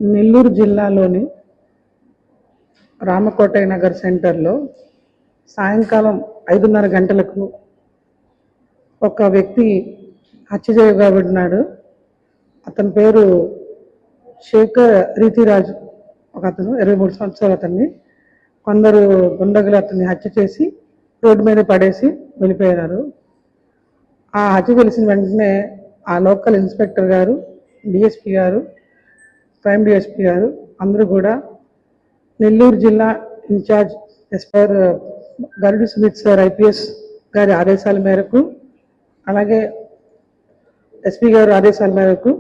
నెల్లూరు జిల్లాలోని రామకోటయ్య నగర్ సెంటర్లో సాయంకాలం 5:30 గంటలకు ఒక వ్యక్తి హత్య చేయబడినాడు. అతని పేరు శేఖర్ రీతిరాజు. ఒక అతను 23 సంవత్సరాలు. అతన్ని కొందరు గుండగులు అతన్ని హత్య చేసి రోడ్డు మీద పడేసి వెళ్ళిపోయినారు. ఆ హత్య తెలిసిన వెంటనే ఆ లోకల్ ఇన్స్పెక్టర్ గారు, డిఎస్పీ గారు, ప్రైమ్ డిఎస్పీ గారు అందరూ కూడా నెల్లూరు జిల్లా ఇన్ఛార్జ్ ఎస్పర్ గరుడు స్మిత్ సార్ ఐపీఎస్ గారి ఆదేశాల మేరకు, అలాగే ఎస్పీ గారు ఆదేశాల మేరకు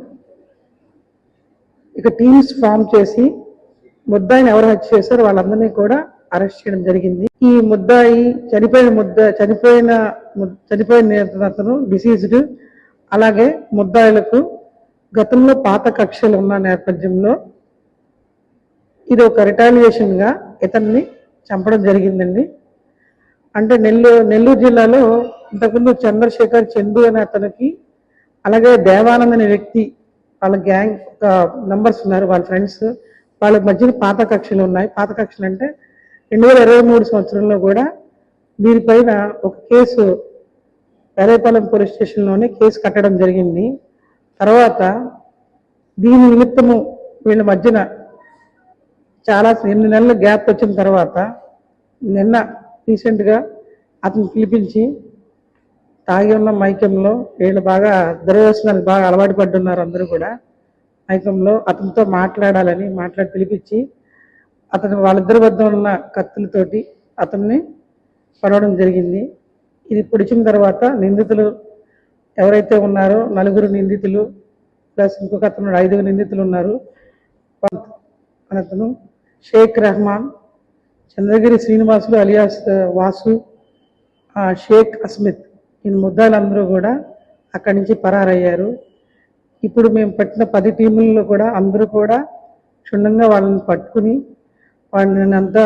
ఇక టీమ్స్ ఫామ్ చేసి ముద్దాయిని ఎవరు హత్య చేశారో వాళ్ళందరినీ కూడా అరెస్ట్ చేయడం జరిగింది. ఈ ముద్దాయి చనిపోయిన అతను డిసీజ్డ్. అలాగే ముద్దాయిలకు గతంలో పాత కక్షలు ఉన్న నేపథ్యంలో ఇది ఒక రిటాలియేషన్ గా ఇతన్ని చంపడం జరిగిందండి. అంటే నెల్లూరు జిల్లాలో ఇంతకుముందు చంద్రశేఖర్ చందు అనే అతనికి, అలాగే దేవానంద్ అనే వ్యక్తి, వాళ్ళ గ్యాంగ్ ఒక నంబర్స్ ఉన్నారు, వాళ్ళ ఫ్రెండ్స్, వాళ్ళ మధ్యన పాత కక్షలు ఉన్నాయి. పాత కక్షలు అంటే 2023 సంవత్సరంలో కూడా వీరిపైన ఒక కేసు ఎర్రపాలెం పోలీస్ స్టేషన్లోనే కేసు కట్టడం జరిగింది. తర్వాత దీని నిమిత్తము వీళ్ళ మధ్యన చాలా 8 నెలల గ్యాప్ వచ్చిన తర్వాత నిన్న రీసెంట్గా అతను పిలిపించి తాగి ఉన్న మైకంలో, వీళ్ళు బాగా దుర్వ్యసనాలు బాగా అలవాటు పడుతున్నారు అందరూ కూడా, మైకంలో అతనితో మాట్లాడాలని పిలిపించి అతను వాళ్ళిద్దరి వద్ద ఉన్న కత్తులతోటి అతన్ని పడవడం జరిగింది. ఇది పొడిచిన తర్వాత నిందితులు ఎవరైతే ఉన్నారో 4 నిందితులు ప్లస్ ఇంకొక అతను 5 నిందితులు ఉన్నారు. అతను షేక్ రెహమాన్, చంద్రగిరి శ్రీనివాసులు అలియాస్ వాసు, షేక్ అస్మిత్, ఈ ముద్దాయిలందరూ కూడా అక్కడి నుంచి పరారయ్యారు. ఇప్పుడు మేము పట్టిన 10 టీముల్లో కూడా అందరూ కూడా క్షుణ్ణంగా వాళ్ళని పట్టుకుని వాళ్ళని అంతా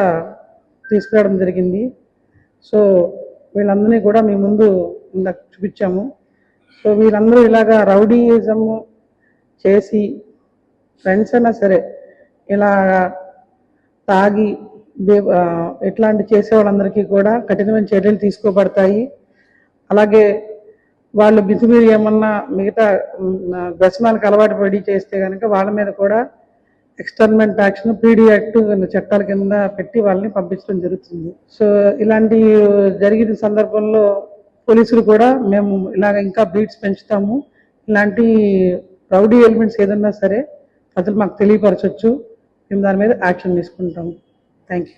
తీసుకురావడం జరిగింది. సో వీళ్ళందరినీ కూడా మీ ముందు ఇందాక చూపించాము. సో వీళ్ళందరూ ఇలాగా రౌడీయిజం చేసి ఫ్రెండ్స్ అయినా సరే ఇలా తాగి ఇట్లాంటి చేసే వాళ్ళందరికీ కూడా కఠినమైన చర్యలు తీసుకోబడతాయి. అలాగే వాళ్ళు బిసిమీరి ఏమన్నా మిగతా వ్యసనాలకు అలవాటు పడి చేస్తే కనుక వాళ్ళ మీద కూడా ఎక్స్టర్మెంట్ యాక్షన్, పీడీ యాక్ట్ చట్టాల కింద పెట్టి వాళ్ళని పంపించడం జరుగుతుంది. సో ఇలాంటి జరిగిన సందర్భంలో పోలీసులు కూడా మేము ఇలాగ ఇంకా బీట్స్ పెంచుతాము, ఇలాంటి రౌడీ ఎలిమెంట్స్ ఏదన్నా సరే అసలు మాకు తెలియపరచవచ్చు, మేము దాని మీద యాక్షన్ తీసుకుంటాము. Thank you.